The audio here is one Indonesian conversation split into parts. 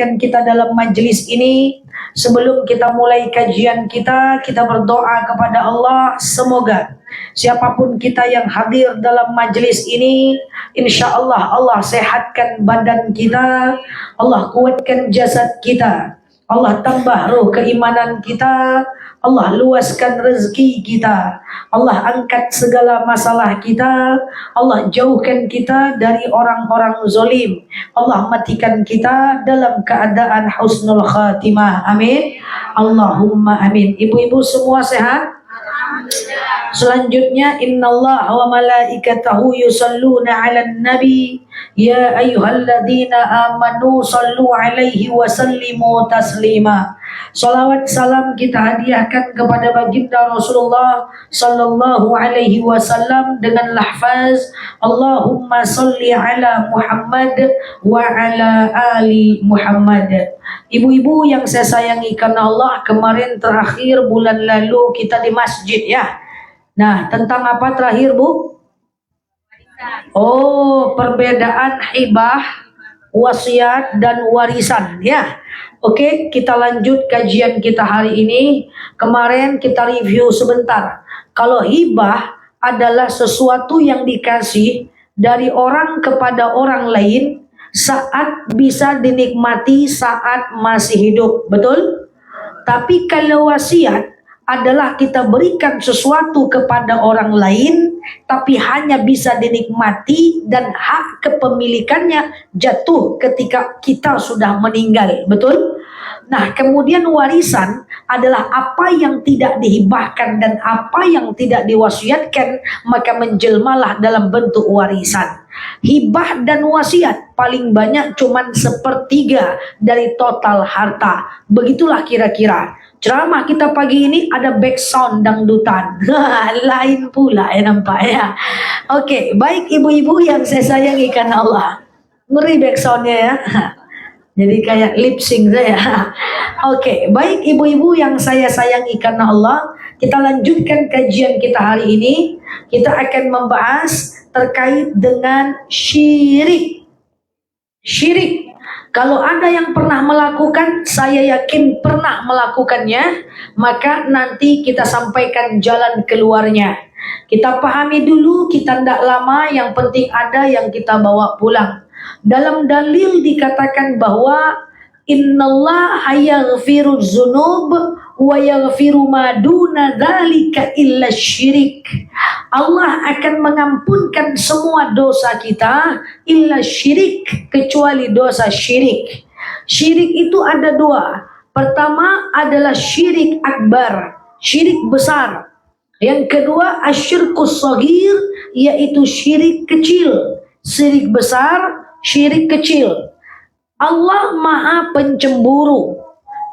kebaikan kita dalam majelis ini. Sebelum kita mulai kajian kita berdoa kepada Allah, semoga siapapun kita yang hadir dalam majelis ini, insya Allah Allah sehatkan badan kita, Allah kuatkan jasad kita, Allah tambah ruh keimanan kita, Allah luaskan rezeki kita, Allah angkat segala masalah kita, Allah jauhkan kita dari orang-orang zalim, Allah matikan kita dalam keadaan husnul khatimah. Amin. Allahumma amin. Ibu-ibu semua sehat? Selanjutnya, innallaha wa malaikatahu yusalluna 'alan nabi ya ayyuhalladzina amanu sallu 'alaihi wa sallimu taslima. Salawat salam kita hadiahkan kepada baginda Rasulullah sallallahu alaihi wasallam dengan lafaz Allahumma salli ala Muhammad wa ala ali Muhammad. Ibu-ibu yang saya sayangi karena Allah, kemarin terakhir bulan lalu kita di masjid ya. Nah, tentang apa terakhir Bu? Oh, perbedaan hibah, wasiat dan warisan ya. Oke, kita lanjut kajian kita hari ini. Kemarin kita review sebentar. Kalau hibah adalah sesuatu yang dikasih dari orang kepada orang lain saat bisa dinikmati saat masih hidup, betul? Tapi kalau wasiat adalah kita berikan sesuatu kepada orang lain tapi hanya bisa dinikmati dan hak kepemilikannya jatuh ketika kita sudah meninggal, betul? Nah, kemudian warisan adalah apa yang tidak dihibahkan dan apa yang tidak diwasiatkan, maka menjelmalah dalam bentuk warisan. Hibah dan wasiat paling banyak cuman 1/3 dari total harta. Begitulah kira-kira. Ceramah kita pagi ini ada background dangdutan. Lain pula ya nampak ya. Oke, baik ibu-ibu yang saya sayangi karena Allah. Ngeri backsoundnya ya. Jadi kayak lip sync saya. Oke, baik ibu-ibu yang saya sayangi karena Allah, kita lanjutkan kajian kita hari ini. Kita akan membahas terkait dengan syirik. Syirik. Kalau ada yang pernah melakukan, saya yakin pernah melakukannya, maka nanti kita sampaikan jalan keluarnya. Kita pahami dulu, kita tidak lama, yang penting ada yang kita bawa pulang. Dalam dalil dikatakan bahwa innallaha yaghfiru dzunub wa yaghfiru ma duna dzalika illa syirik. Allah akan mengampunkan semua dosa kita illa syirik, kecuali dosa syirik. Syirik itu ada dua. Pertama adalah syirik akbar, syirik besar. Yang kedua asyirkus shaghir, yaitu syirik kecil. Syirik besar, syirik kecil. Allah Maha Pencemburu.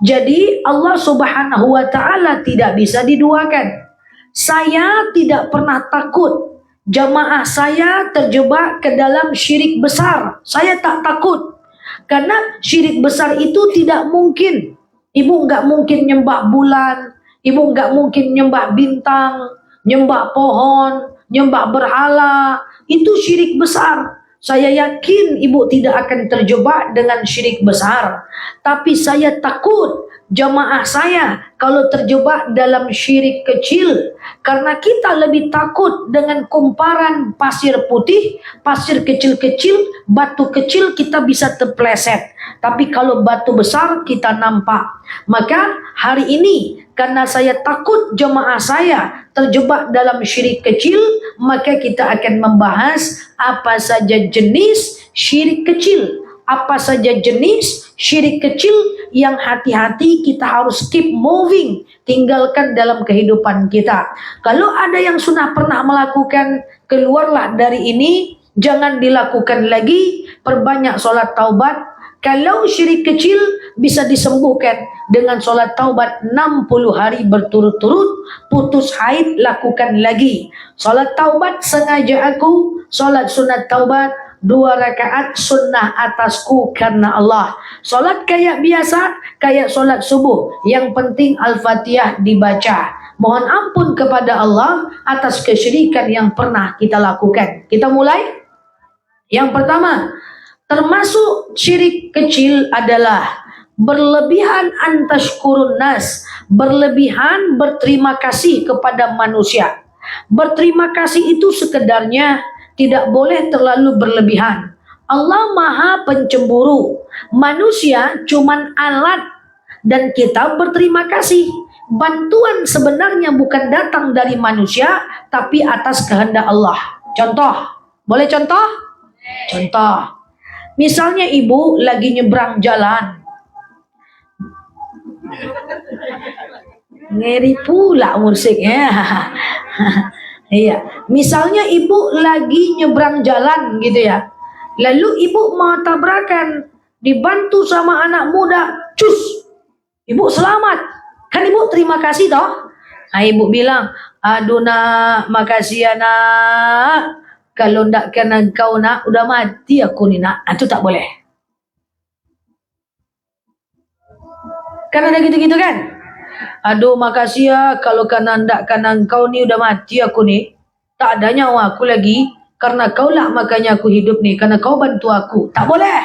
Jadi Allah Subhanahu wa taala tidak bisa diduakan. Saya tidak pernah takut jamaah saya terjebak ke dalam syirik besar. Saya tak takut. Karena syirik besar itu tidak mungkin. Ibu nggak mungkin nyembah bulan, ibu nggak mungkin nyembah bintang, nyembah pohon, nyembah berhala. Itu syirik besar. Saya yakin ibu tidak akan terjebak dengan syirik besar. Tapi saya takut jamaah saya kalau terjebak dalam syirik kecil. Karena kita lebih takut dengan kumparan pasir putih, pasir kecil-kecil, batu kecil kita bisa terpleset. Tapi kalau batu besar kita nampak. Maka hari ini karena saya takut jemaah saya terjebak dalam syirik kecil, maka kita akan membahas apa saja jenis syirik kecil, apa saja jenis syirik kecil yang hati-hati kita harus keep moving, tinggalkan dalam kehidupan kita. Kalau ada yang sudah pernah melakukan, keluarlah dari ini, jangan dilakukan lagi, perbanyak sholat taubat. Kalau syirik kecil bisa disembuhkan dengan sholat taubat 60 hari berturut-turut, putus haid lakukan lagi. Sholat taubat sengaja aku, sholat sunat taubat 2 rakaat sunnah atasku karena Allah. Sholat kayak biasa, kayak sholat subuh, yang penting Al-Fatihah dibaca. Mohon ampun kepada Allah atas kesyirikan yang pernah kita lakukan. Kita mulai. Yang pertama, Termasuk syirik kecil adalah berlebihan antashkurun nas, berlebihan berterima kasih kepada manusia. Berterima kasih itu sekedarnya, tidak boleh terlalu berlebihan. Allah Maha Pencemburu, manusia cuman alat dan kita berterima kasih. Bantuan sebenarnya bukan datang dari manusia, tapi atas kehendak Allah. Contoh, boleh contoh? Contoh. Misalnya ibu lagi nyebrang jalan. Ngeri pula musiknya. Iya. Misalnya ibu lagi nyebrang jalan gitu ya. Lalu ibu mau tabrakan, dibantu sama anak muda, cus. Ibu selamat. Kan ibu terima kasih toh? Nah, ibu bilang, aduh nak, makasih ya nak. Kalau ndak kena kau nak, udah mati aku nih nak. Itu tak boleh. Kan ada gitu-gitu kan? Aduh makasih ya, kalau kena ndak kena kau nih udah mati aku nih. Tak ada nyawa aku lagi. Karena kau lah makanya aku hidup nih. Karena kau bantu aku. Tak boleh.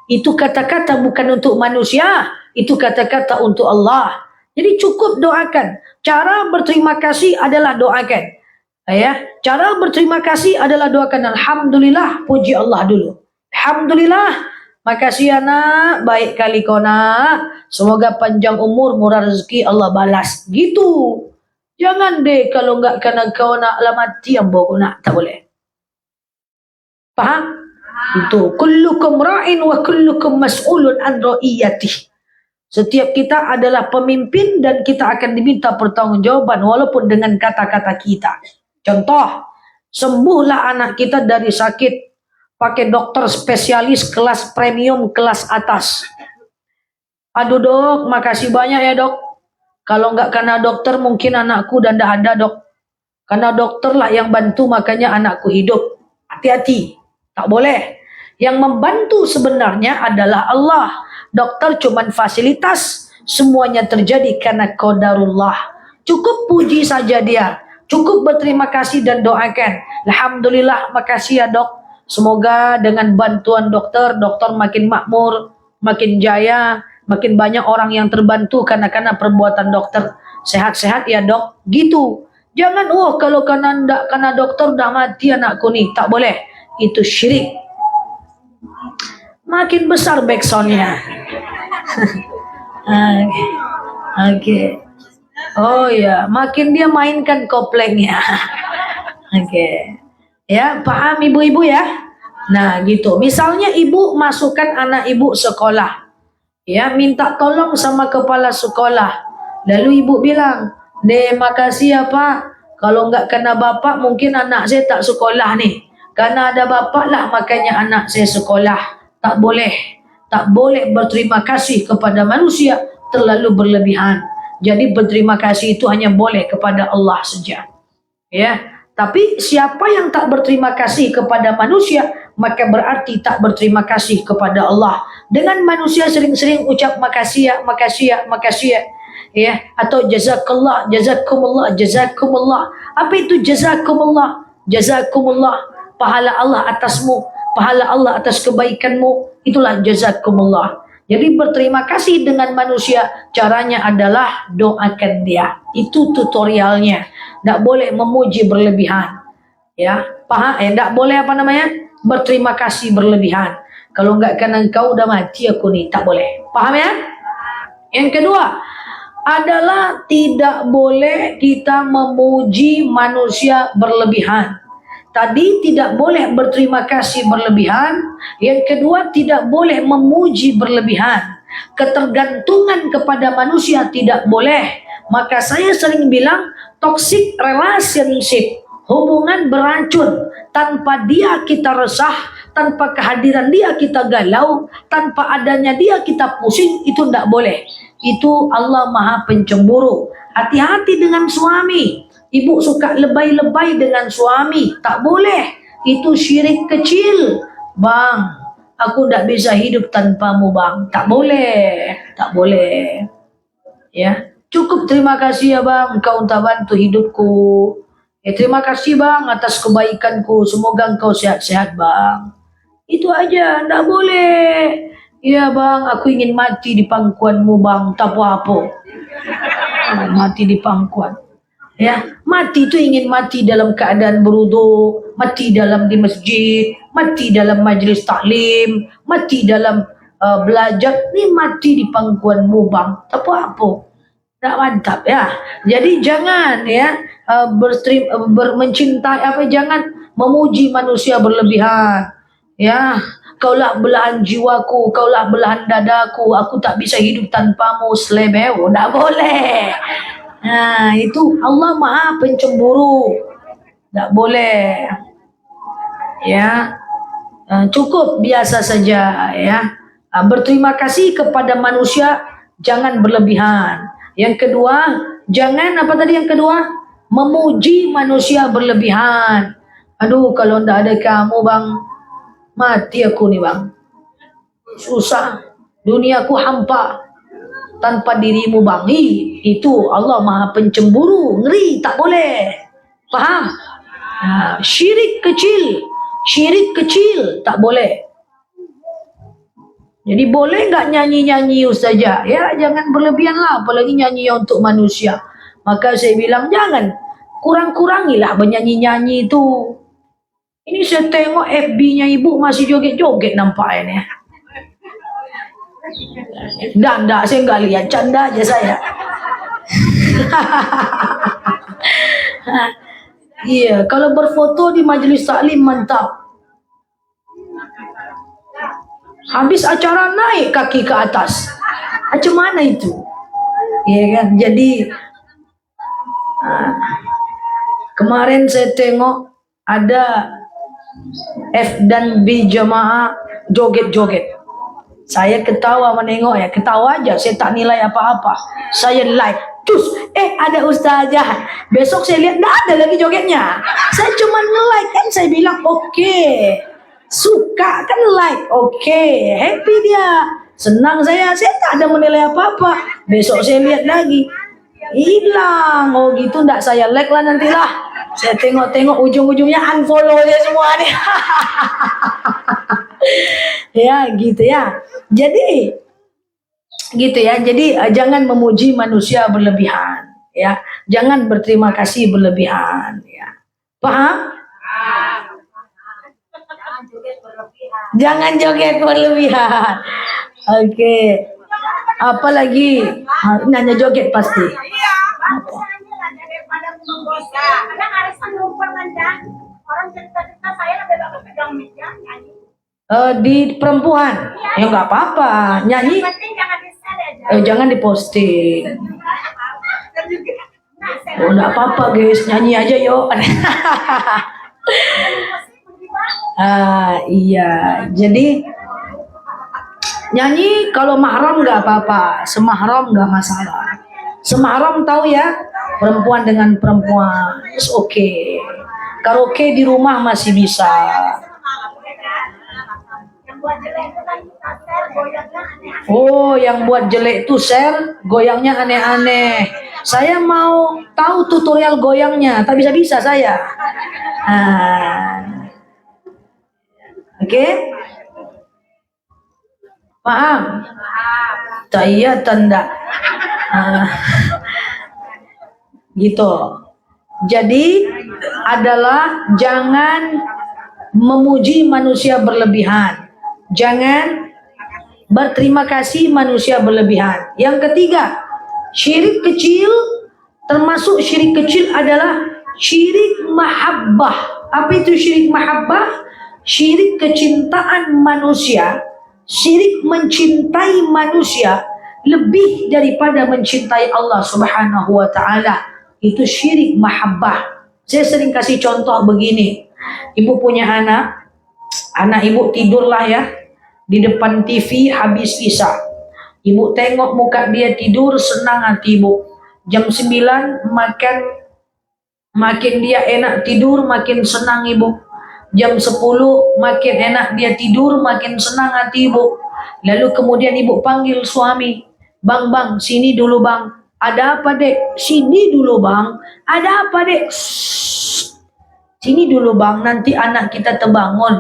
Itu kata-kata bukan untuk manusia. Itu kata-kata untuk Allah. Jadi cukup doakan. Cara berterima kasih adalah doakan. Ya, cara berterima kasih adalah doakan alhamdulillah, puji Allah dulu. Alhamdulillah, makasih ya nak, baik kali kau nak. Semoga panjang umur, murah rezeki, Allah balas. Gitu. Jangan deh kalau enggak karena kau nak lah mati yang bawa nak, tak boleh. Paham? Itu kullukum ra'in wa kullukum mas'ulun an ra'iyatih. Setiap kita adalah pemimpin dan kita akan diminta pertanggungjawaban walaupun dengan kata-kata kita. Contoh, sembuhlah anak kita dari sakit pakai dokter spesialis kelas premium, kelas atas. Aduh dok, makasih banyak ya dok. Kalau nggak karena dokter mungkin anakku udah nggak ada dok. Karena dokter lah yang bantu makanya anakku hidup. Hati-hati, tak boleh. Yang membantu sebenarnya adalah Allah. Dokter cuman fasilitas, semuanya terjadi karena qadarullah. Cukup puji saja dia. Cukup berterima kasih dan doakan. Alhamdulillah, makasih ya dok. Semoga dengan bantuan dokter makin makmur, makin jaya, makin banyak orang yang terbantu karena perbuatan dokter. Sehat-sehat ya dok. Gitu. Jangan, kalau karena dokter udah mati anakku nih. Tak boleh. Itu syirik. Makin besar backsoundnya. Oke. Oh ya, makin dia mainkan koplengnya. Oke. Ya, paham ibu-ibu ya? Nah, gitu. Misalnya ibu masukkan anak ibu sekolah. Ya, minta tolong sama kepala sekolah. Lalu ibu bilang, makasih ya Pak. Kalau nggak kena bapak, mungkin anak saya tak sekolah nih. Karena ada bapak lah, makanya anak saya sekolah. Tak boleh. Tak boleh berterima kasih kepada manusia terlalu berlebihan. Jadi berterima kasih itu hanya boleh kepada Allah saja. Ya, tapi siapa yang tak berterima kasih kepada manusia, maka berarti tak berterima kasih kepada Allah. Dengan manusia sering-sering ucap makasih ya, makasih ya, makasih ya. Ya, atau jazakallah, jazakumullah, jazakumullah. Apa itu jazakumullah? Jazakumullah, pahala Allah atasmu, pahala Allah atas kebaikanmu. Itulah jazakumullah. Jadi berterima kasih dengan manusia, caranya adalah doakan dia. Itu tutorialnya. Tidak boleh memuji berlebihan. Ya, paham? Tidak boleh berterima kasih berlebihan. Kalau enggak karena engkau udah mati aku nih, tak boleh. Paham ya? Yang kedua adalah tidak boleh kita memuji manusia berlebihan. Tadi tidak boleh berterima kasih berlebihan. Yang kedua tidak boleh memuji berlebihan. Ketergantungan kepada manusia tidak boleh. Maka saya sering bilang toxic relationship, hubungan beracun. Tanpa dia kita resah, tanpa kehadiran dia kita galau, tanpa adanya dia kita pusing. Itu tidak boleh. Itu Allah Maha Pencemburu. Hati-hati dengan suami. Ibu suka lebay-lebay dengan suami, tak boleh. Itu syirik kecil. Bang, aku tidak bisa hidup tanpamu bang. Tak boleh, tak boleh. Ya, cukup terima kasih ya bang, engkau telah bantu hidupku. Ya, terima kasih bang atas kebaikanku. Semoga engkau sehat-sehat bang. Itu aja, ndak boleh. Ya bang, aku ingin mati di pangkuanmu bang, tak apa-apa. Mati di pangkuan. Ya, mati itu ingin mati dalam keadaan berwudu, mati dalam di masjid, mati dalam majlis taklim, mati dalam belajar, ni mati di pangkuanmu bang, tak apa-apa. Tak mantap ya. Jadi jangan ya mencintai jangan memuji manusia berlebihan. Ya, kaulah belahan jiwaku, kaulah belahan dadaku, aku tak bisa hidup tanpamu selebeu. Tak boleh. Nah, itu Allah Maha Pencemburu. Tak boleh. Ya. Cukup biasa saja ya. Berterima kasih kepada manusia, jangan berlebihan. Yang kedua, jangan apa tadi yang kedua? Memuji manusia berlebihan. Aduh, kalau ndak ada kamu bang, mati aku nih bang. Susah. Duniaku hampa tanpa dirimu bang. Itu Allah Maha Pencemburu, ngeri, tak boleh. Paham? Nah, syirik kecil tak boleh. Jadi boleh nggak nyanyi-nyanyi saja? Ya jangan berlebihan lah, apalagi nyanyi untuk manusia. Maka saya bilang jangan, kurang-kurangilah bernyanyi-nyanyi itu. Ini saya tengok FB-nya ibu masih joget-joget nampaknya. Enggak, saya nggak lihat, canda aja saya. Iya, kalau berfoto di majelis taklim mantap. Habis acara naik kaki ke atas. Macam mana itu? Iya kan? Jadi kemarin saya tengok ada F dan B jamaah joget-joget. Saya ketawa menengok ya, ketawa aja, saya tak nilai apa-apa. Saya like, terus ada ustazah. Besok saya lihat enggak ada lagi jogetnya. Saya cuma like kan, saya bilang oke. Suka kan like, oke, happy dia, senang saya tak ada menilai apa-apa. Besok saya lihat lagi, hilang, oh gitu, ndak saya like lah nantilah. Saya tengok-tengok ujung-ujungnya unfollow dia semua nih. Ya gitu ya. Jadi gitu ya. Jadi jangan memuji manusia berlebihan, ya. Jangan berterima kasih berlebihan, ya. Paham? Jangan joget berlebihan. Oke. Apalagi nanya joget pasti. Di perempuan ya nggak apa-apa nyanyi. Jangan diposting. Oh nggak apa-apa guys, nyanyi aja yuk. Iya, jadi nyanyi kalau mahram nggak apa-apa, semahram nggak masalah. Semahram tahu ya, perempuan dengan perempuan, it's okay. Karaoke di rumah masih bisa. Oh, yang buat jelek itu share, goyangnya aneh-aneh. Saya mau tahu tutorial goyangnya, tak bisa-bisa saya. Oke? Paham? Iya tanda. Gitu. Jadi adalah jangan memuji manusia berlebihan. Jangan berterima kasih manusia berlebihan. Yang ketiga, syirik kecil, termasuk syirik kecil adalah syirik mahabbah. Apa itu syirik mahabbah? Syirik kecintaan manusia, syirik mencintai manusia lebih daripada mencintai Allah Subhanahu wa taala. Itu syirik mahabbah. Saya sering kasih contoh begini. Ibu punya anak ibu tidurlah ya di depan TV habis isya. Ibu tengok muka dia tidur, senang hati ibu. Jam 9 makin dia enak tidur, makin senang ibu. Jam 10 makin enak dia tidur, makin senang hati ibu. Lalu kemudian ibu panggil suami, bang, sini dulu bang. Ada apa dek? Sini dulu bang. Ada apa dek? Sini dulu bang, nanti anak kita terbangun.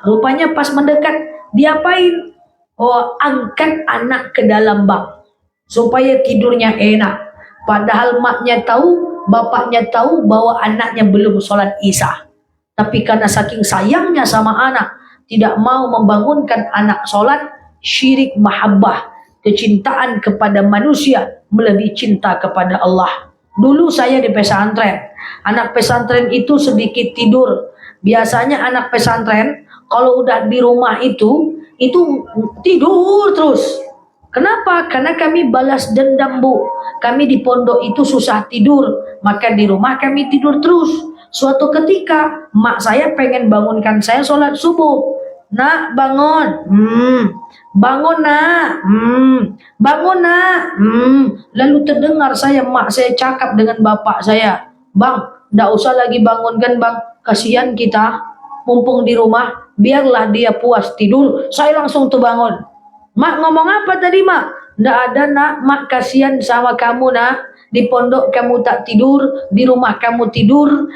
Rupanya pas mendekat, diapain? Oh, angkat anak ke dalam bak supaya tidurnya enak. Padahal maknya tahu, bapaknya tahu bahwa anaknya belum sholat isya. Tapi karena saking sayangnya sama anak, tidak mau membangunkan anak sholat. Syirik mahabbah, kecintaan kepada manusia melebihi cinta kepada Allah. Dulu saya di pesantren, anak pesantren itu sedikit tidur. Biasanya anak pesantren kalau udah di rumah itu tidur terus. Kenapa? Karena kami balas dendam, Bu. Kami di pondok itu susah tidur, maka di rumah kami tidur terus. Suatu ketika mak saya pengen bangunkan saya sholat subuh. Nak, bangun. Bangun, nak. Bangun, nak. Lalu terdengar mak saya cakap dengan bapak saya, "Bang, ndak usah lagi bangunkan, Bang. Kasihan kita. Mumpung di rumah, biarlah dia puas tidur." Saya langsung terbangun. "Mak ngomong apa tadi, Mak?" "Ndak ada, nak. Mak kasihan sama kamu, nak. Di pondok kamu tak tidur, di rumah kamu tidur.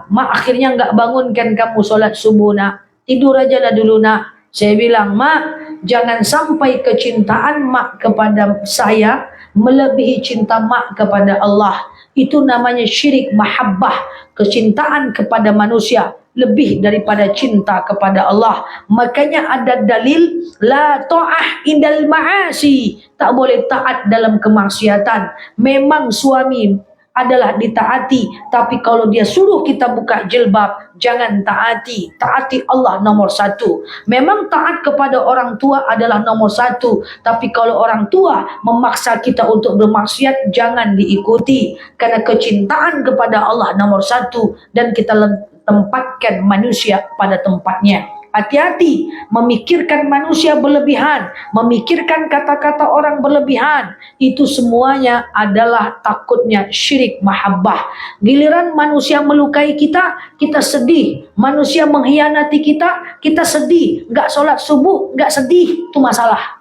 Mak akhirnya nggak bangunkan kamu sholat subuh, nak. Tidur aja lah dulu, nak." Saya bilang, "Mak, jangan sampai kecintaan mak kepada saya melebihi cinta mak kepada Allah." Itu namanya syirik mahabbah, kecintaan kepada manusia lebih daripada cinta kepada Allah. Makanya ada dalil la ta'ah indal ma'asi, tak boleh taat dalam kemaksiatan. Memang suami adalah ditaati, tapi kalau dia suruh kita buka jilbab, jangan taati. Taati Allah nomor satu. Memang taat kepada orang tua adalah nomor satu, tapi kalau orang tua memaksa kita untuk bermaksiat, jangan diikuti. Karena kecintaan kepada Allah nomor satu, dan kita tempatkan manusia pada tempatnya. Hati-hati memikirkan manusia berlebihan, memikirkan kata-kata orang berlebihan. Itu semuanya adalah takutnya syirik mahabbah. Giliran manusia melukai kita, kita sedih. Manusia mengkhianati kita, kita sedih. Nggak sholat subuh, nggak sedih. Itu masalah.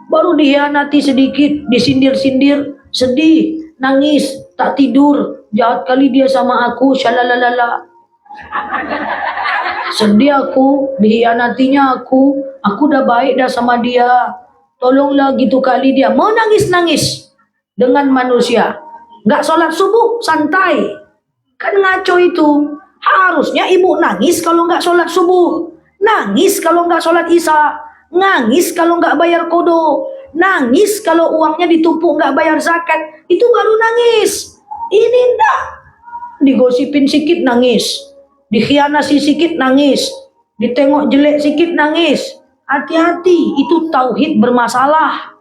Baru dikhianati sedikit, disindir-sindir, sedih, nangis, tak tidur. Jahat kali dia sama aku, shalalalala. Sedih aku, dikhianatinya aku udah baik dah sama dia. Tolonglah gitu kali dia. Mau nangis-nangis dengan manusia. Nggak sholat subuh, santai. Kan ngaco itu. Harusnya ibu nangis kalau nggak sholat subuh. Nangis kalau nggak sholat isya. Nangis kalau nggak bayar kodo. Nangis kalau uangnya ditumpuk nggak bayar zakat. Itu baru nangis. Ini enggak. Digosipin sedikit nangis, dikhianati sedikit nangis, ditengok jelek sedikit nangis. Hati-hati, itu tauhid bermasalah.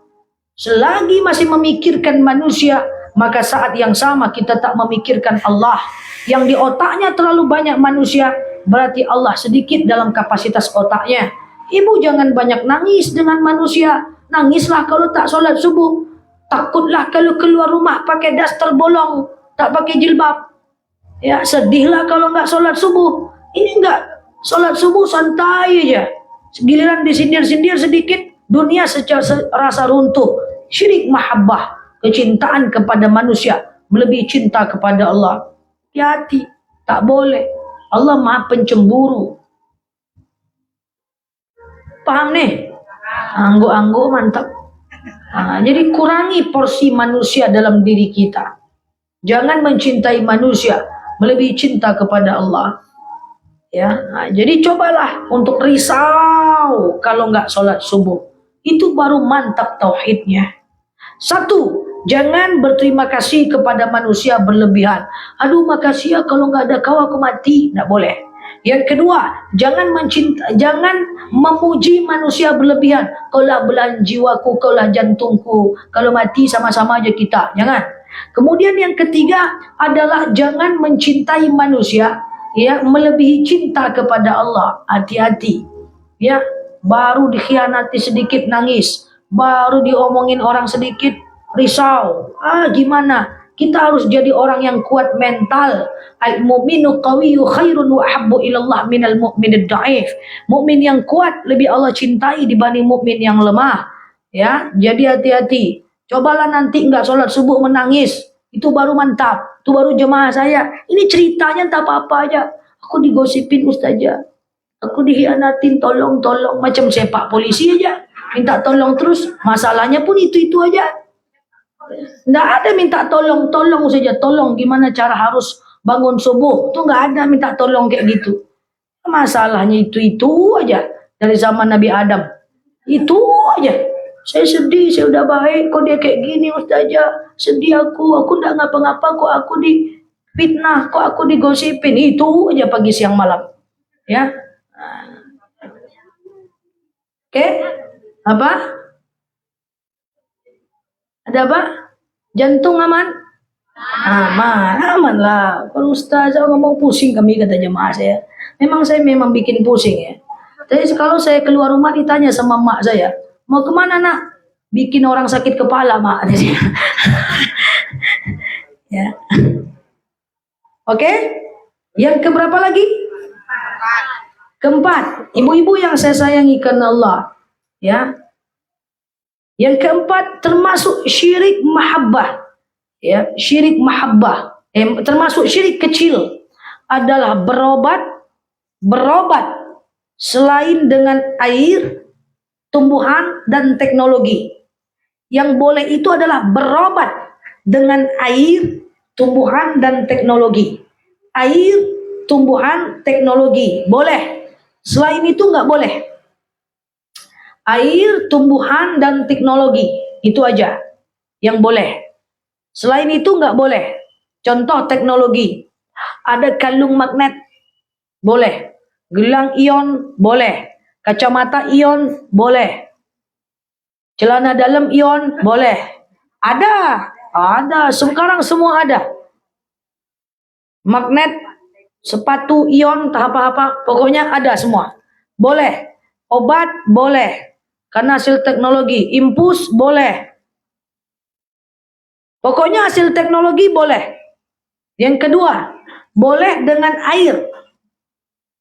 Selagi masih memikirkan manusia, maka saat yang sama kita tak memikirkan Allah. Yang di otaknya terlalu banyak manusia, berarti Allah sedikit dalam kapasitas otaknya. Ibu jangan banyak nangis dengan manusia. Nangislah kalau tak sholat subuh. Takutlah kalau keluar rumah pakai daster bolong, tak pakai jilbab. Ya, sedihlah kalau nggak sholat subuh. Ini nggak sholat subuh, santai aja. Giliran disindir-sindir sedikit, dunia secara rasa runtuh. Syirik mahabbah, kecintaan kepada manusia melebihi cinta kepada Allah. Hati-hati, tak boleh. Allah Maha Pencemburu. Paham nih? Anggo-anggo mantap. Jadi kurangi porsi manusia dalam diri kita. Jangan mencintai manusia melebihi cinta kepada Allah. Ya, jadi cobalah untuk risau kalau nggak sholat subuh. Itu baru mantap tauhidnya. Satu, jangan berterima kasih kepada manusia berlebihan. Aduh, makasih ya, kalau nggak ada kau aku mati. Nggak boleh. Yang kedua, jangan memuji manusia berlebihan. Kaulah belahan jiwaku, kaulah jantungku. Kalau mati sama-sama aja kita. Jangan. Kemudian yang ketiga adalah jangan mencintai manusia ya melebihi cinta kepada Allah. Hati-hati. Ya, baru dikhianati sedikit nangis, baru diomongin orang sedikit risau. Gimana? Kita harus jadi orang yang kuat mental. Al-mu'minu qawiyyu khairun wa ahabbu ilallah minal mu'minid da'if. Mukmin yang kuat lebih Allah cintai dibanding mukmin yang lemah. Ya, jadi hati-hati. Cobalah nanti nggak sholat subuh menangis, itu baru mantap. Itu baru jemaah saya. Ini ceritanya tak apa-apa aja. Aku digosipin ustazah. Aku dikhianatin, tolong. Macam sepak polisi aja. Minta tolong terus. Masalahnya pun itu-itu aja. Nggak ada minta tolong saja. Tolong gimana cara harus bangun subuh. Itu nggak ada minta tolong kayak gitu. Masalahnya itu aja. Dari zaman Nabi Adam. Itu aja. Saya sedih, saya udah baik. Kok dia kayak gini ustazah. Sedih aku nggak ngapa-ngapa. Kok aku difitnah. Kok aku digosipin. Itu aja pagi siang malam. Ya. Oke. Apa? Ada apa? Jantung aman? Aman lah. Kalau ustazah ngomong pusing kami kata jemaah saya. Saya memang bikin pusing ya. Tapi kalau saya keluar rumah ditanya sama mak saya, mau kemana nak? Bikin orang sakit kepala mak. Ya. Oke? Yang keberapa lagi? Keempat. Ibu-ibu yang saya sayangi karena Allah. Ya. Yang keempat termasuk syirik mahabbah. Ya, syirik mahabbah. Termasuk syirik kecil adalah berobat selain dengan air, tumbuhan dan teknologi. Yang boleh itu adalah berobat dengan air, tumbuhan dan teknologi. Air, tumbuhan, teknologi boleh. Selain itu nggak boleh. Air, tumbuhan dan teknologi itu aja yang boleh. Selain itu nggak boleh. Contoh teknologi, ada kalung magnet boleh. Gelang ion boleh, kacamata ion boleh, celana dalam ion boleh. Ada, sekarang semua ada. Magnet, sepatu ion, apa-apa, pokoknya ada semua. Boleh, obat boleh, karena hasil teknologi. Impus boleh, pokoknya hasil teknologi boleh. Yang kedua, boleh dengan air.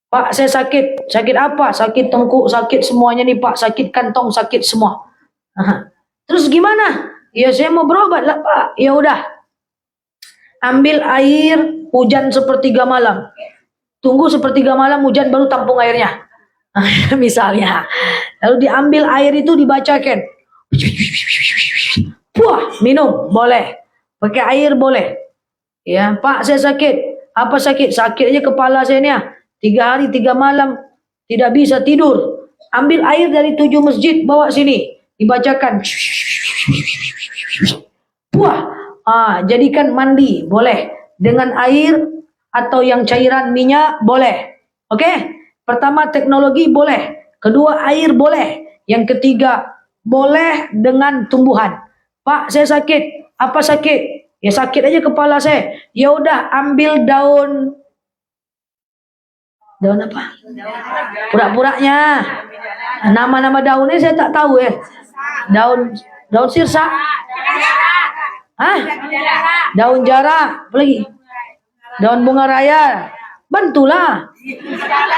Pak, saya sakit apa? Sakit tengkuk, sakit semuanya nih Pak, sakit kantong, sakit semua. Terus gimana? Ya saya mau berobat lah Pak. Ya udah, ambil air, hujan sepertiga malam. Tunggu sepertiga malam hujan baru tampung airnya. Misalnya. Lalu diambil air itu dibacakan. Wah, minum boleh. Pakai air boleh. Ya, Pak saya sakit. Apa sakit? Sakit aja kepala saya nih. 3 hari 3 malam tidak bisa tidur. Ambil air dari 7 masjid bawa sini, dibacakan. Wah, jadikan mandi boleh dengan air atau yang cairan minyak boleh. Oke? Pertama teknologi boleh, kedua air boleh, yang ketiga boleh dengan tumbuhan. Pak, saya sakit. Apa sakit? Ya sakit aja kepala saya. Ya udah ambil daun apa? Pura-puranya. Nama-nama daunnya saya tak tahu ya. Daun sirsa. Daun jarak. Apa lagi? Daun bunga raya. Bantulah.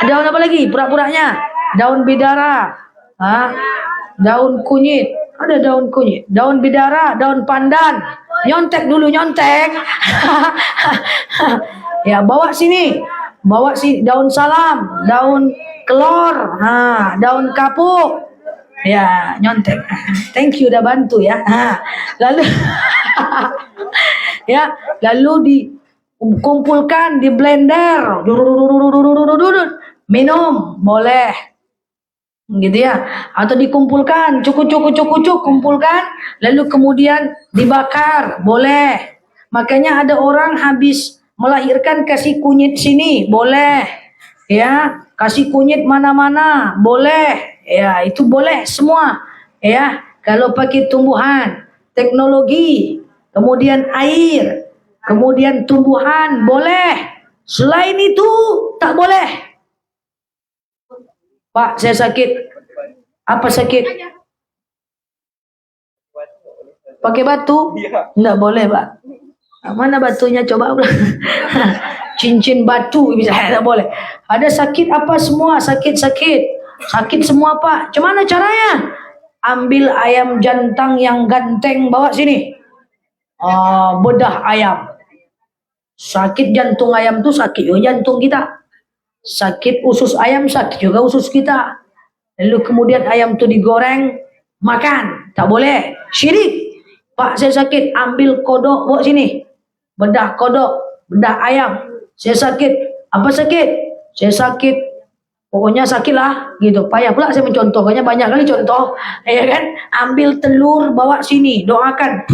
Daun apa lagi? Pura-puranya. Daun bidara. Daun kunyit. Ada daun kunyit. Daun bidara, daun pandan. Nyontek dulu, nyontek. Ya, bawa sini daun salam, daun kelor, daun kapuk. Ya, nyontek. Thank you udah bantu ya. Lalu ya, lalu dikumpulkan di blender. Minum boleh. Gitu ya. Atau dikumpulkan, cukup kumpulkan, lalu kemudian dibakar, boleh. Makanya ada orang habis melahirkan kasih kunyit sini, boleh. Ya, kasih kunyit mana-mana, boleh. Ya, itu boleh semua. Ya, kalau pakai tumbuhan, teknologi, kemudian air, kemudian tumbuhan, boleh. Selain itu, tak boleh. Pak, saya sakit. Apa sakit? Pakai batu? Enggak boleh, Pak. Mana batunya coba? Cincin batu bisa, tidak boleh. Ada sakit apa semua? Sakit semua Pak. Gimana caranya? Ambil ayam jantan yang ganteng bawa sini. Bedah ayam. Sakit jantung ayam tuh sakit juga jantung kita. Sakit usus ayam sakit juga usus kita. Lalu kemudian ayam tuh digoreng, makan, tak boleh. Syirik. Pak, saya sakit, ambil kodok, bawa sini. Bedah kodok, bedah ayam. Saya sakit. Apa sakit? Saya sakit. Pokoknya sakit lah, gitu. Payah pula saya mencontohkannya, banyak kali contoh. Ya kan? Ambil telur, bawa sini, doakan.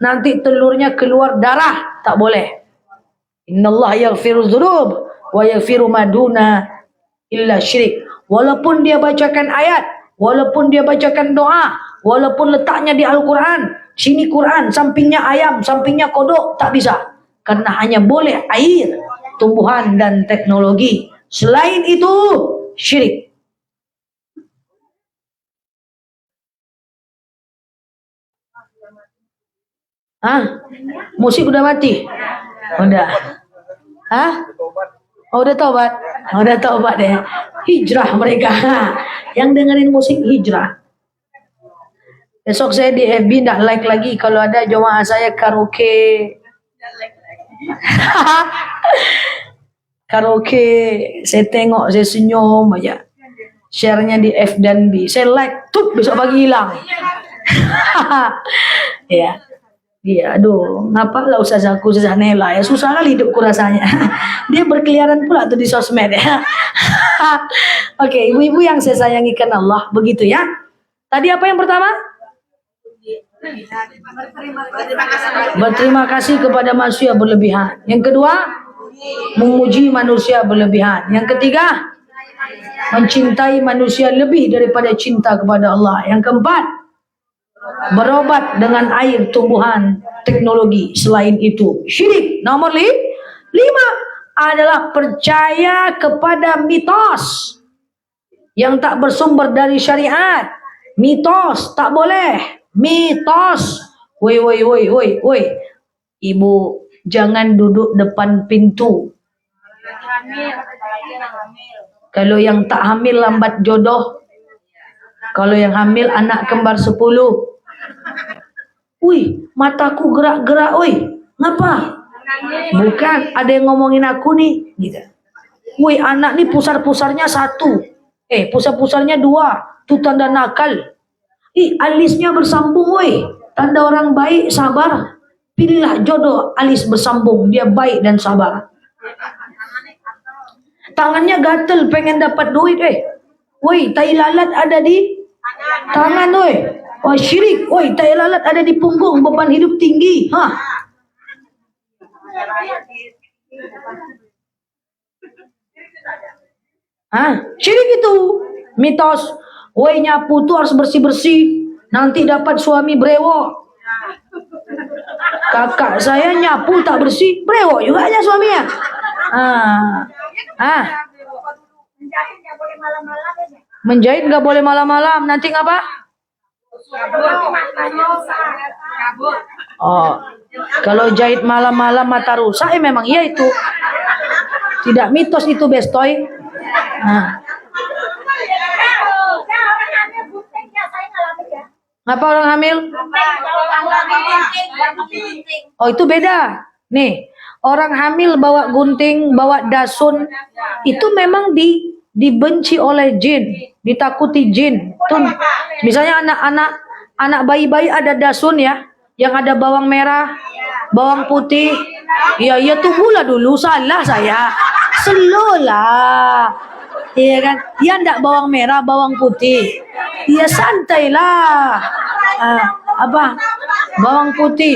Nanti telurnya keluar darah, tak boleh. Innallaha yaghfiru dzunub wa yaghfiru maduna illa syirik. Walaupun dia bacakan ayat, walaupun dia bacakan doa, walaupun letaknya di Al-Quran, sini Quran, sampingnya ayam, sampingnya kodok, tak bisa. Karena hanya boleh air, tumbuhan dan teknologi. Selain itu syirik. Musik udah mati? Udah. Oh, udah tobat. Oh, udah tobat deh. Hijrah mereka. Yang dengerin musik hijrah. Besok saya di FB nggak like lagi kalau ada jemaah saya karaoke. Karaoke, saya tengok, saya senyum aja. Share-nya di F dan B. Saya like, tuh besok pagi hilang. Ya. Iya, aduh, ngapa lah ustazaku Nela ya, susah kali hidupku rasanya. Dia berkeliaran pula tuh di sosmed ya. Oke, ibu-ibu yang saya sayangikan Allah, begitu ya. Tadi apa yang pertama? Berterima kasih kepada manusia berlebihan. Yang kedua, memuji manusia berlebihan. Yang ketiga, mencintai manusia lebih daripada cinta kepada Allah. Yang keempat, berobat dengan air, tumbuhan, teknologi. Selain itu syirik. Nomor 5 adalah percaya kepada mitos yang tak bersumber dari syariat. Mitos tak boleh. Mitos. Woi, ibu jangan duduk depan pintu. Kalau yang tak hamil lambat jodoh. Kalau yang hamil anak kembar 10. Wih, mataku gerak-gerak, wih. Ngapa? Bukan, ada yang ngomongin aku nih, gitu. Wih, anak nih pusar-pusarnya 1. Pusar-pusarnya 2. Itu tanda nakal. Alisnya bersambung, wih. Tanda orang baik, sabar. Pilihlah jodoh alis bersambung, dia baik dan sabar. Tangannya gatel, pengen dapat duit, wih, tai lalat ada di tangan, woi. Oh, syirik. Woi, tai lalat ada di punggung, beban hidup tinggi. Syirik itu. Mitos. Woi, nyapu tuh harus bersih-bersih. Nanti dapat suami brewok. Kakak saya nyapu tak bersih, brewok juga aja suaminya. Menjahit nggak boleh malam-malam. Nanti ngapa? Oh, kalau jahit malam-malam mata rusak, memang iya itu. Tidak mitos itu, bestoy. Ngapa orang hamil? Oh, itu beda. Nih, orang hamil bawa gunting, bawa dasun, itu memang dibenci oleh jin, ditakuti jin. Tuh, misalnya anak bayi-bayi ada dasun ya, yang ada bawang merah, bawang putih. Iya tunggulah dulu, salah saya. Selolah. Iya kan? Dia enggak bawang merah, bawang putih. Iya santailah. Bawang putih.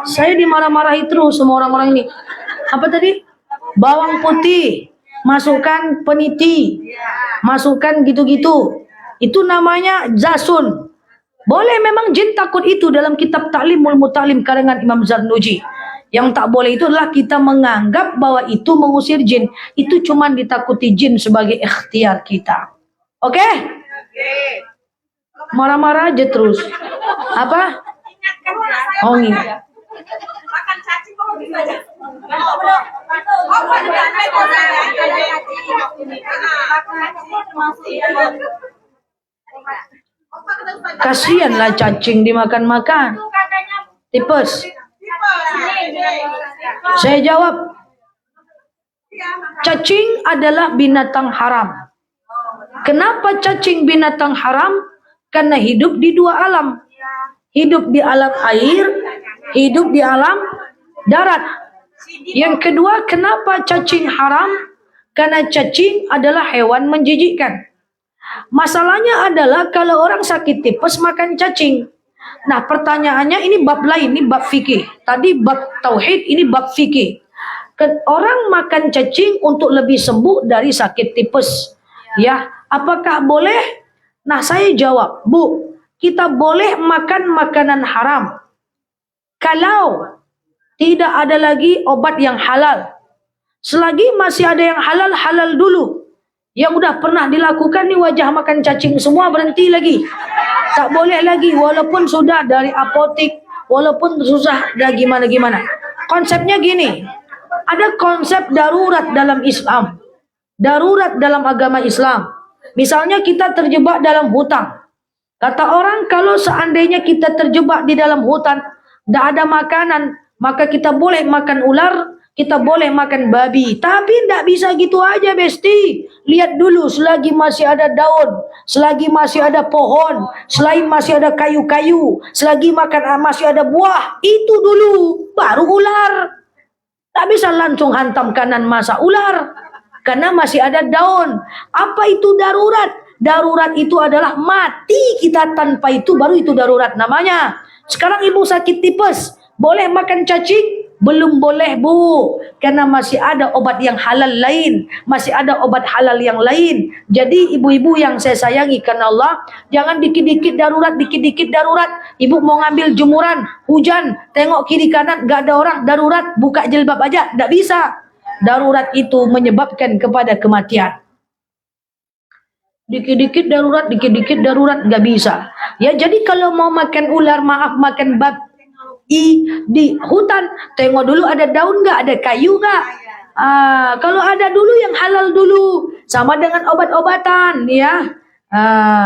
Saya dimarah-marahi terus sama orang-orang ini. Apa tadi? Bawang putih. Masukkan peniti, masukkan gitu-gitu. Itu namanya zasun. Boleh memang jin takut itu dalam kitab Ta'limul Muta'lim karangan Imam Zarnuji. Yang tak boleh itu adalah kita menganggap bahwa itu mengusir jin. Itu cuma ditakuti jin sebagai ikhtiar kita. Oke? Marah-marah aja terus. Apa? Oh, iya. Makan cacing kok bisa aja. Kasianlah cacing dimakan-makan. Tipes. Saya jawab, cacing adalah binatang haram. Kenapa cacing binatang haram? Karena hidup di dua alam. Hidup di alam air, hidup di alam darat. Yang kedua, kenapa cacing haram? Karena cacing adalah hewan menjijikkan. Masalahnya adalah kalau orang sakit tipes makan cacing. Nah, pertanyaannya ini bab lain, ini bab fikih. Tadi bab tauhid, ini bab fikih. Orang makan cacing untuk lebih sembuh dari sakit tipes. Ya, apakah boleh? Nah, saya jawab, Bu, kita boleh makan makanan haram kalau tidak ada lagi obat yang halal. Selagi masih ada yang halal, halal dulu. Yang udah pernah dilakukan nih wajah makan cacing semua berhenti lagi. Tak boleh lagi walaupun sudah dari apotik, walaupun susah dah gimana-gimana. Konsepnya gini, ada konsep darurat dalam Islam. Darurat dalam agama Islam. Misalnya kita terjebak dalam hutan. Kata orang kalau seandainya kita terjebak di dalam hutan, tidak ada makanan, maka kita boleh makan ular, kita boleh makan babi. Tapi tidak bisa gitu aja, Besti. Lihat dulu, selagi masih ada daun, selagi masih ada pohon, selagi masih ada kayu-kayu, selagi masih ada buah, itu dulu, baru ular. Tak bisa langsung hantam kanan masa ular. Karena masih ada daun. Apa itu darurat? Darurat itu adalah mati kita tanpa itu, baru itu darurat namanya. Sekarang ibu sakit tipes, boleh makan cacing? Belum boleh, Bu. Karena masih ada obat yang halal lain. Masih ada obat halal yang lain. Jadi ibu-ibu yang saya sayangi karena Allah, jangan dikit-dikit darurat, dikit-dikit darurat. Ibu mau ngambil jemuran, hujan, tengok kiri kanan, gak ada orang, darurat, buka jilbab aja. Gak bisa. Darurat itu menyebabkan kepada kematian. Dikit-dikit darurat, nggak bisa. Ya, jadi kalau mau makan ular, maaf, makan babi di hutan, tengok dulu ada daun nggak, ada kayu nggak. Kalau ada dulu yang halal dulu, sama dengan obat-obatan, ya.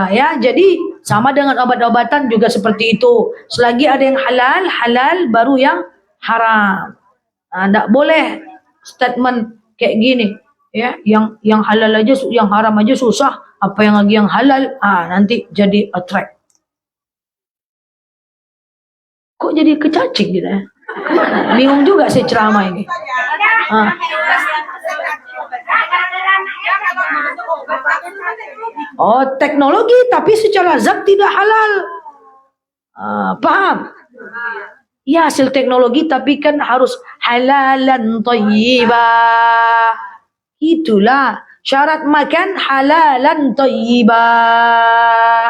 Ya, jadi sama dengan obat-obatan juga seperti itu. Selagi ada yang halal baru yang haram. Nggak boleh statement kayak gini, ya, yang halal aja, yang haram aja susah, apa yang lagi yang halal, nanti jadi attract. Kok jadi kecacing gitu ya? Bingung juga sih ceramah ini. Oh, teknologi tapi secara zat tidak halal. Paham? Ya, hasil teknologi tapi kan harus halalan thayyibah. Itulah syarat makan, halalan thayyibah.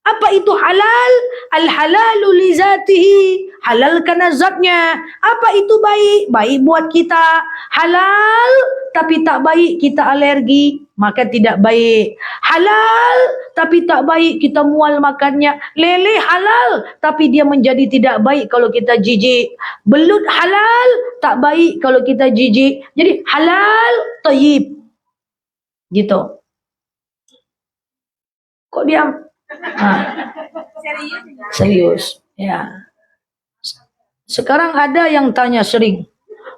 Apa itu halal? Al-halalu li zatihi. Halal karena zatnya. Apa itu baik? Baik buat kita. Halal tapi tak baik, kita alergi, maka tidak baik. Halal tapi tak baik, kita mual makannya. Lele halal tapi dia menjadi tidak baik kalau kita jijik. Belut halal tak baik kalau kita jijik. Jadi halal thayyib. Gitu. Kok diam? Serius. Ya. Sekarang ada yang tanya sering,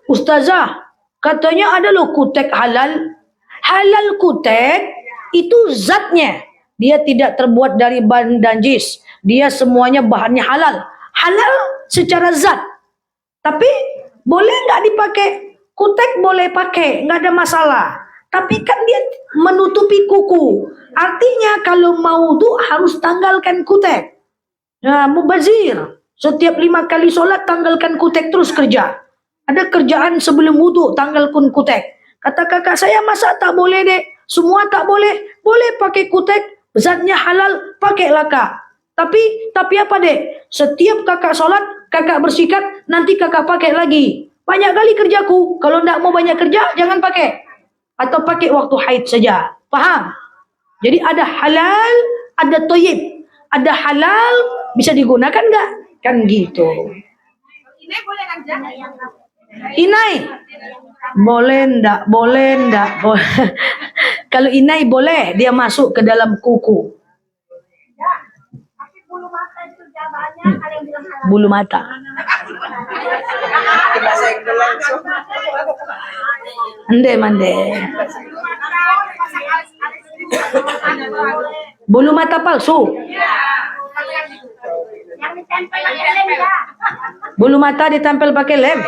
Ustazah, katanya ada loh kutek halal. Halal kutek itu zatnya. Dia tidak terbuat dari bahan najis. Dia semuanya bahannya halal. Halal secara zat. Tapi boleh nggak dipakai? Kutek boleh pakai, nggak ada masalah. Tapi kan dia menutupi kuku. Artinya kalau mau tuh harus tanggalkan kutek. Nah, mubazir. Setiap 5 kali sholat tanggalkan kutek terus kerja. Ada kerjaan sebelum wudhu tanggalkan kutek. Kata kakak saya, masa tak boleh dek? Semua tak boleh. Boleh pakai kutek, zatnya halal, pakailah kak. Tapi apa dek? Setiap kakak sholat, kakak bersikat, nanti kakak pakai lagi. Banyak kali kerjaku. Kalau tidak mau banyak kerja, jangan pakai. Atau pakai waktu haid saja. Paham? Jadi ada halal, ada thayyib. Ada halal, bisa digunakan nggak? Kan gitu. Inai boleh kan? Inai? Boleh ndak? Boleh ndak? Kalau inai boleh, dia masuk ke dalam kuku. Tapi bulu mata itu jawabannya ada yang bilang halal. Bulu mata. Ande mande. Bulu mata palsu. Yang ditempel pakai lem ya. Bulu mata ditempel pakai lem.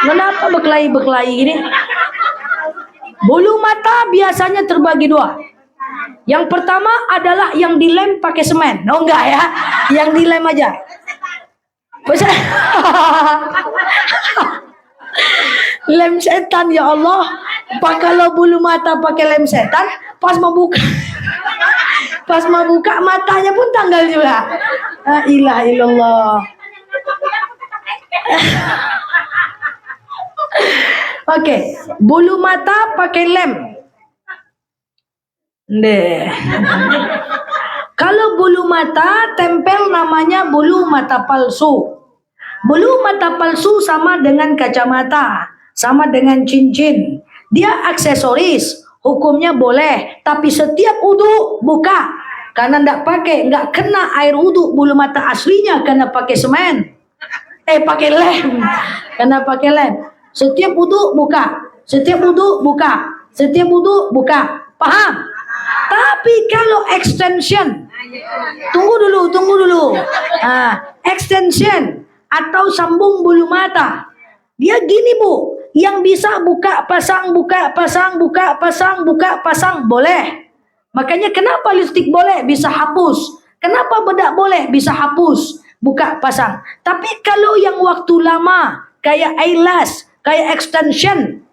Kenapa berkelahi-berkelahi gini? Bulu mata biasanya terbagi dua. Yang pertama adalah yang dilem pakai semen. Oh enggak ya, yang dilem aja. Lem setan ya Allah. Pak kalau bulu mata pakai lem setan, pas mau buka matanya pun tanggal juga. La ilaha illallah. Oke, bulu mata pakai lem. Deh. Kalau bulu mata tempel namanya bulu mata palsu. Bulu mata palsu sama dengan kacamata, sama dengan cincin. Dia aksesoris, hukumnya boleh, tapi setiap wudu buka. Karena nggak kena air wudu bulu mata aslinya karena pakai semen. Pakai lem. Karena pakai lem. Setiap wudu buka, setiap wudu buka, setiap wudu buka. Paham? Tapi kalau extension, tunggu dulu. Extension atau sambung bulu mata, dia gini Bu, yang bisa buka pasang, boleh. Makanya kenapa lipstik boleh bisa hapus? Kenapa bedak boleh bisa hapus, buka pasang? Tapi kalau yang waktu lama kayak eyelash, kayak extension,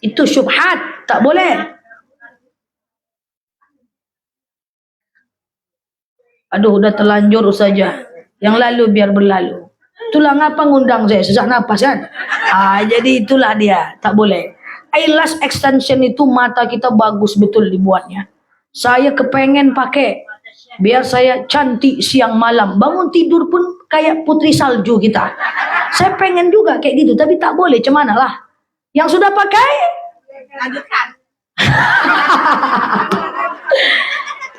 itu syubhat, tak boleh. Aduh, udah terlanjur saja. Yang lalu biar berlalu. Itulah ngapa ngundang saya, sesak napas kan? Jadi itulah dia, tak boleh. Eyelash extension itu mata kita bagus betul dibuatnya. Saya kepengen pakai, biar saya cantik siang malam. Bangun tidur pun kayak putri salju kita. Saya pengen juga kayak gitu, tapi tak boleh, cemana lah. Yang sudah pakai? Lanjutkan.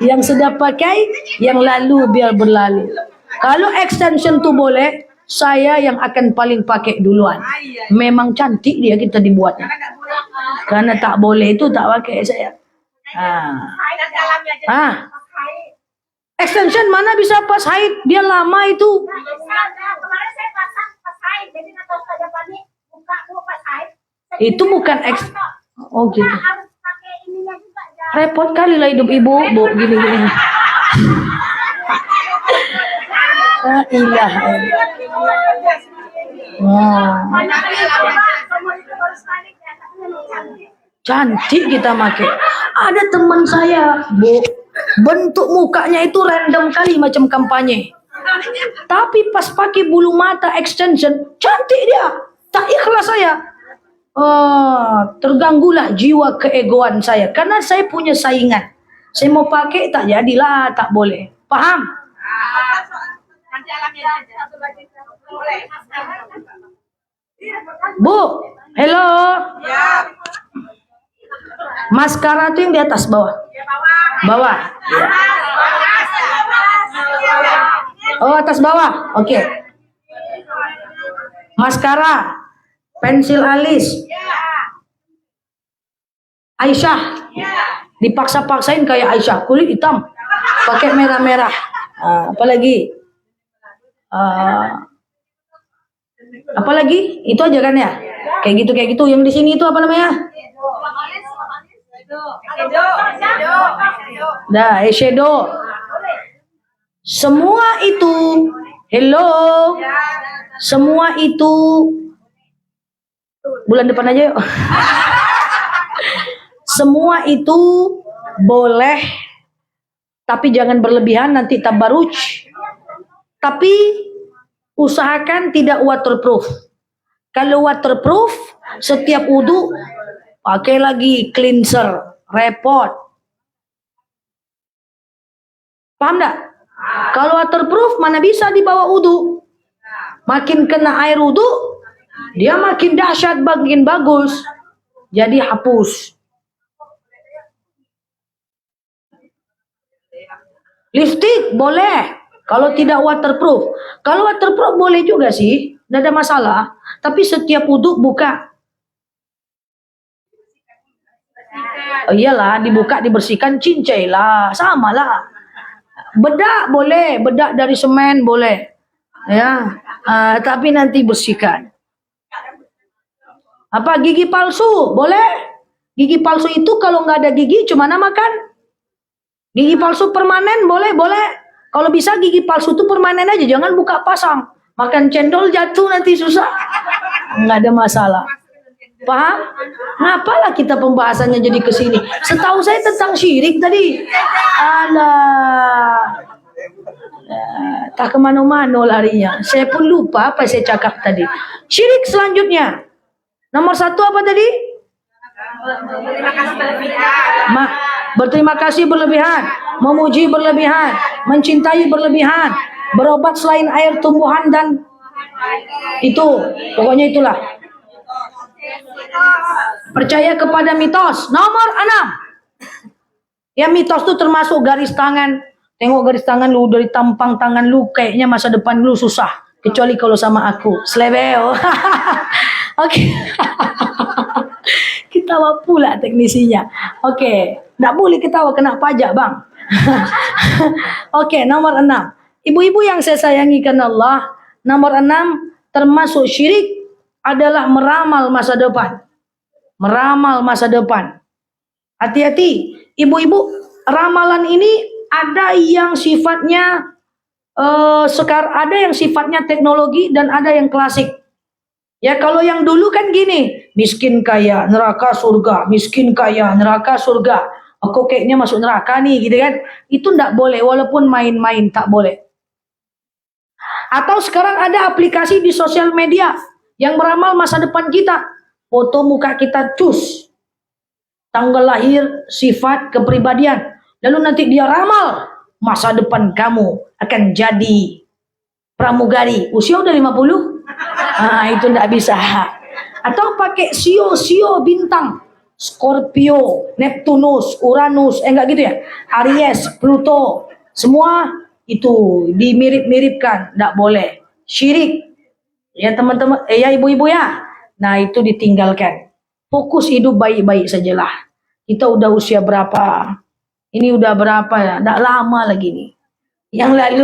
Yang sudah pakai, yang lalu biar berlalu. Kalau extension tuh boleh, saya yang akan paling pakai duluan. Memang cantik dia kita dibuatnya. Karena tak boleh itu tak pakai saya. Extension mana bisa pas haid? Dia lama itu. Kemarin saya pasang pas haid, jadi nggak tahu saja panik buka pas haid. Itu bukan Oh gitu. Harus pakai ininya juga. Repot kali lah hidup ibu, Bu, gini-gini. La ilaha Cantik kita make. Ada teman saya, Bu, bentuk mukanya itu random kali macam kampanye. Tapi pas pakai bulu mata extension, cantik dia. Tak ikhlas saya. Terganggulah jiwa keegoan saya. Karena saya punya saingan. Saya mau pakai tak jadilah, tak boleh. Paham? Bu, hello. Maskara tuh yang di atas bawah. Bawah. Ya. Oh, atas bawah. Oke. Maskara, pensil alis. Aisyah. Dipaksa-paksain kayak Aisyah, kulit hitam, pakai merah-merah. Apalagi? Apalagi? Itu aja kan ya? Kayak gitu. Yang di sini itu apa namanya? Eyeshadow. Semua itu, hello. Semua itu bulan depan aja yuk. Semua itu boleh, tapi jangan berlebihan, nanti tabaruj. Tapi usahakan tidak waterproof. Kalau waterproof, setiap wudu pakai lagi cleanser, repot. Paham enggak? Kalau waterproof mana bisa dibawa wudu? Makin kena air wudu, dia makin dahsyat, makin bagus. Jadi hapus. Lipstik boleh, Kalau tidak waterproof. Kalau waterproof boleh juga sih, tidak ada masalah. Tapi setiap wudhu buka. Oh iyalah, dibuka, dibersihkan, cincai lah, sama lah. Bedak boleh, bedak dari semen boleh. Ya, tapi nanti bersihkan. Apa gigi palsu? Boleh. Gigi palsu itu kalau nggak ada gigi cuma makan. Gigi palsu permanen boleh, boleh. Kalau bisa gigi palsu itu permanen aja, jangan buka pasang. Makan cendol jatuh nanti susah. Nggak ada masalah. Paham? Ngapalah kita pembahasannya jadi ke sini? Setahu saya tentang syirik tadi. Alah. Tak kemana-mana larinya. Saya pun lupa apa saya cakap tadi. Syirik selanjutnya. Nomor 1 apa tadi? Berterima kasih berlebihan, memuji berlebihan, mencintai berlebihan, berobat selain air tumbuhan dan itu, pokoknya itulah. Percaya kepada mitos. Nomor 6. Ya, mitos itu termasuk garis tangan. Tengok garis tangan lu, dari tampang tangan lu, kayaknya masa depan lu susah. Kecuali kalau sama aku. Slebeo. Oke. Ketawa pula teknisinya. Oke. Nggak boleh ketawa, kena pajak bang. Oke, nomor 6. Ibu-ibu yang saya sayangi karena Allah. Nomor 6, termasuk syirik adalah meramal masa depan. Meramal masa depan. Hati-hati. Ibu-ibu, ramalan ini ada yang sifatnya ada yang sifatnya teknologi dan ada yang klasik. Ya, kalau yang dulu kan gini, miskin kaya neraka surga, miskin kaya neraka surga. Aku kayaknya masuk neraka nih, gitu kan? Itu ndak boleh, walaupun main-main tak boleh. Atau sekarang ada aplikasi di sosial media yang meramal masa depan kita. Foto muka kita cus, tanggal lahir, sifat, kepribadian. Lalu nanti dia ramal masa depan kamu akan jadi pramugari. Usia udah 50? Itu ndak bisa. Atau pakai sio bintang. Scorpio, Neptunus, Uranus, enggak gitu ya? Aries, Pluto. Semua itu dimirip-miripkan, ndak boleh. Syirik. Ya teman-teman, ya ibu-ibu ya. Nah, itu ditinggalkan. Fokus hidup baik-baik sajalah. Kita udah usia berapa? Ini udah berapa ya? Nggak lama lagi nih. Yang lalu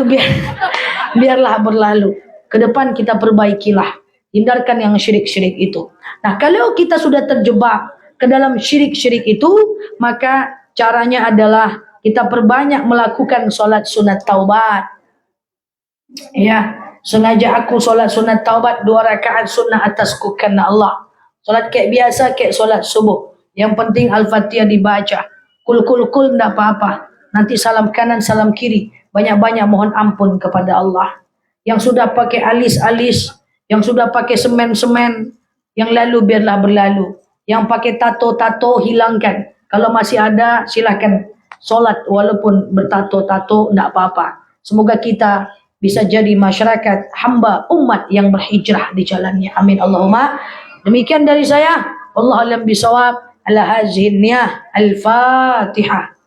biarlah berlalu. Ke depan kita perbaikilah. Hindarkan yang syirik-syirik itu. Nah, kalau kita sudah terjebak ke dalam syirik-syirik itu, maka caranya adalah kita perbanyak melakukan sholat sunat taubat. Ya, sengaja aku sholat sunat taubat 2 rakaat sunnah atasku karena Allah. Sholat kayak biasa, kayak sholat subuh. Yang penting Al-Fatihah dibaca. Kul enggak apa-apa. Nanti salam kanan, salam kiri. Banyak-banyak mohon ampun kepada Allah. Yang sudah pakai alis-alis, yang sudah pakai semen-semen, yang lalu biarlah berlalu. Yang pakai tato-tato hilangkan. Kalau masih ada silahkan sholat walaupun bertato-tato enggak apa-apa. Semoga kita bisa jadi masyarakat hamba umat yang berhijrah di jalannya. Amin Allahumma. Demikian dari saya. Wallahu a'lam bishawab. Ala hazihi niyah. Al-Fatihah.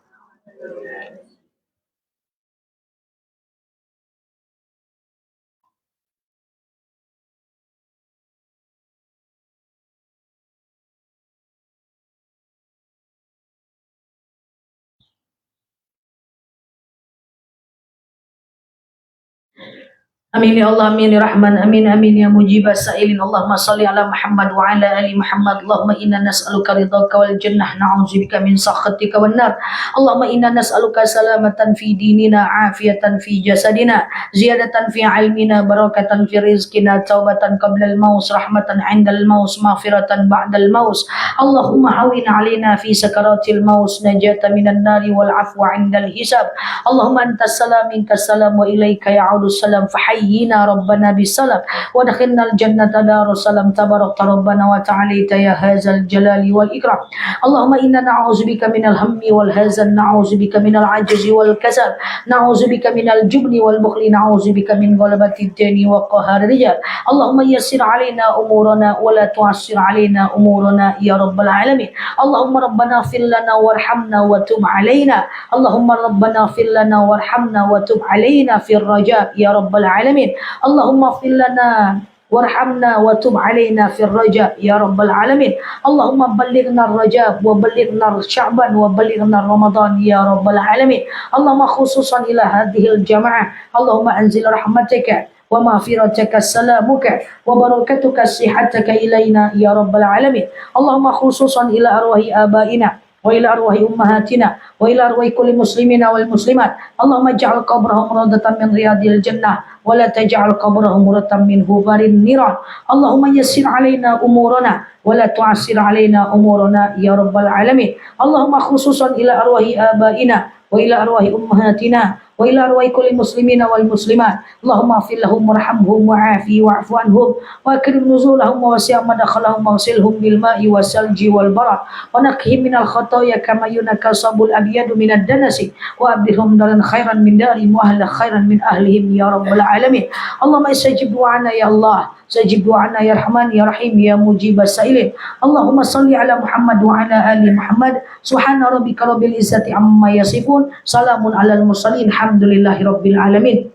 Amin ya Allah, amin ya Rahman, amin amin ya mujibas sa'ilin. Allahumma salli ala Muhammad wa ala ali Muhammad. Allahumma inna nas'aluka ridhaka wal jannah, na'udzubika min sakhatika wan nar. Allahumma inna nas'aluka salamatan fi dinina, afiyatan fi jasadina, ziyadatan fi ilmina, barakatan fi rizqina, taubatan qabla al-maut, rahmatan 'inda al-maut, maghfiratan ba'da al-maut. Allahumma hawwin 'alaina fi sakaratil maut, najatan minan nari wal 'afwa 'inda al-hisab. Allahumma antas salam minkas salam wa ilaika ya'udus salam, fahayyi hayyina rabbana bisalam wa dakhalnal jannata darussalam tabarakta rabbana wa ta'alaita ya hadzal jalali wal ikram. Allahumma inna na'udzubika minal hammi wal hazan, na'udzubika minal ajzi wal kasal, na'udzubika minal jubni wal bukhli, na'udzubika min ghalabati ad-dini wa qahari rijal. Allahumma yassir alaina umurana wa la tu'assir alaina umurana ya rabbal alamin. Allahumma rabbana fil lana warhamna wa tub alaina. Allahumma rabbana fil lana warhamna wa tub alaina fir raja ya rabbal alamin. Allahumma fil lana warhamna wa tub alaina fir raja ya rabbal alamin. Allahumma ballighna ar-rajab wa ballighna sya'ban wa ballighna ramadan ya rabbal alamin. Allahumma khususan ila hadhihi al-jama'ah, Allahumma anzil rahmataka wa maghfirataka salamuka wa barakatuka sihataka ilaina ya rabbal alamin. Allahumma khususan ila arwahi abaina wa ila arwahi ummahatina wa ila arwahi kulli muslimina wal muslimat. Allahumma ij'al qabrahum rawdatan min riyadil jannah wa la taj'al qabrahum muratan min hubarin niran. Allahumma yassir alaina umurana wa la tu'assir alaina umurana ya rabbal alamin. Allahumma khususan ila arwahi abaina wa ila arwahi ummahatina wa ila arwahi kulli muslimina wal muslimat. Allahumma ighfir lahum warhamhum wa'afi wa'fu anhum wa akrim nuzulahum wa wasi' madkhalahum waghsilhum bil ma'i wasalji wal barad wa naqqihim minal khataaya kama yunakka sabul abyadu minad danasi wa abdilhum daran khairan min darihim wa ahlan khairan min ahlihim ya rabbal alamin. Allahumma istajib du'ana ya Allah, sajib du'ana ya Rahman ya Rahim ya mujibas sa'ilin. Allahumma salli ala Muhammad wa ala ali Muhammad. Subhana rabbika rabbil izzati amma yasifun, salamun alal mursalin, alhamdulillahi rabbil alamin.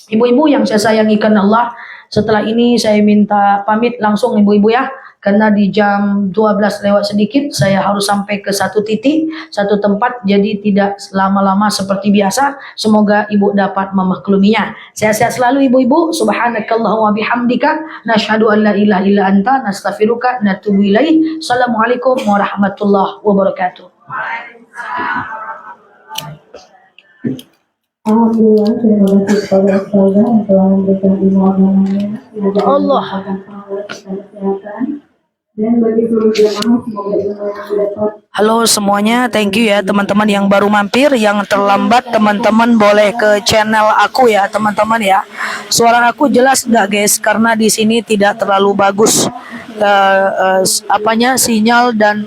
Ibu-ibu yang saya sayangi karena Allah, setelah ini saya minta pamit langsung ibu-ibu ya, karena di jam 12 lewat sedikit saya harus sampai ke satu titik, satu tempat, jadi tidak lama-lama seperti biasa. Semoga ibu dapat memakluminya. Sehat-sehat selalu ibu-ibu. Subhanakallahumma bihamdika nasyhadu an la ilaha illa anta nastaghfiruka natubu ilaik. Assalamualaikum warahmatullahi wabarakatuh. Alhamdulillah, terima kasih kepada Ustazah yang telah memberikan ilmu agamanya. Allah. Dan bagi seluruh jemaah, semoga ilmu yang didapat. Halo semuanya, thank you ya teman-teman yang baru mampir, yang terlambat teman-teman boleh ke channel aku ya teman-teman ya. Suara aku jelas nggak guys? Karena di sini tidak terlalu bagus sinyal dan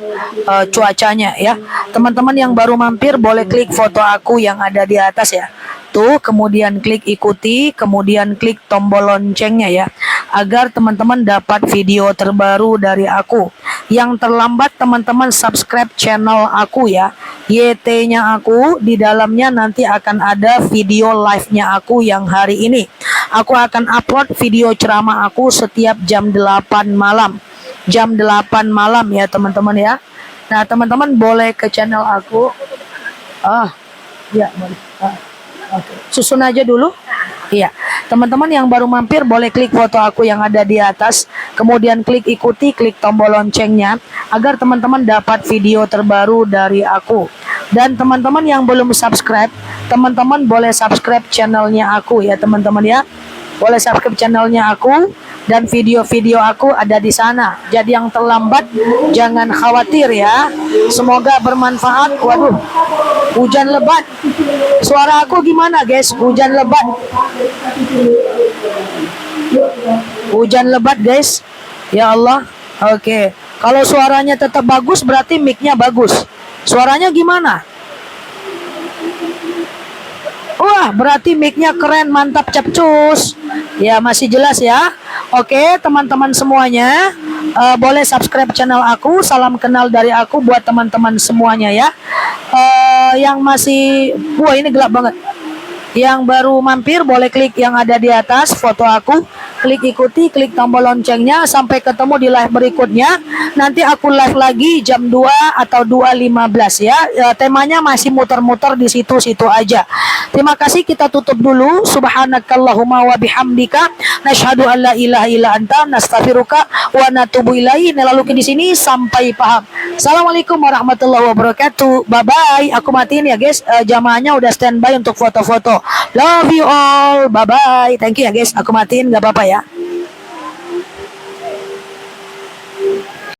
cuacanya ya. Teman-teman yang baru mampir boleh klik foto aku yang ada di atas ya. Tuh, kemudian klik ikuti, kemudian klik tombol loncengnya ya, agar teman-teman dapat video terbaru dari aku. Yang terlambat teman-teman subscribe channel aku ya, YT-nya aku, di dalamnya nanti akan ada video live-nya aku yang hari ini. Aku akan upload video ceramah aku setiap jam 8 malam. Jam 8 malam ya teman-teman ya. Nah teman-teman boleh ke channel aku. Ya boleh. Oke. Susun aja dulu. Iya, teman-teman yang baru mampir boleh klik foto aku yang ada di atas, kemudian klik ikuti, klik tombol loncengnya, agar teman-teman dapat video terbaru dari aku. Dan teman-teman yang belum subscribe, teman-teman boleh subscribe channelnya aku ya teman-teman ya. Boleh subscribe channelnya aku, dan video-video aku ada di sana. Jadi yang terlambat jangan khawatir ya. Semoga bermanfaat. Waduh, hujan lebat. Suara aku gimana guys? Hujan lebat. Hujan lebat guys. Ya Allah. Oke. Kalau suaranya tetap bagus berarti mic-nya bagus. Suaranya gimana? Wah, berarti mic-nya keren, mantap, capcus. Ya, masih jelas ya. Oke, teman-teman semuanya, boleh subscribe channel aku. Salam kenal dari aku buat teman-teman semuanya ya. Yang masih, wah ini gelap banget. Yang baru mampir boleh klik yang ada di atas foto aku, klik ikuti, klik tombol loncengnya. Sampai ketemu di live berikutnya. Nanti aku live lagi jam 2 atau 2.15 ya. Temanya masih muter-muter di situ-situ aja. Terima kasih, kita tutup dulu. Subhanakallahumma wa bihamdika nasyhadu an la ilaha illa anta nastaghfiruka wa natubu ilaihi. Lalu di sini sampai paham. Assalamualaikum warahmatullahi wabarakatuh. Bye bye. Aku matiin ya guys. Jamaahnya udah standby untuk foto-foto. Love you all. Bye bye. Thank you ya guys. Aku matiin, nggak apa-apa ya.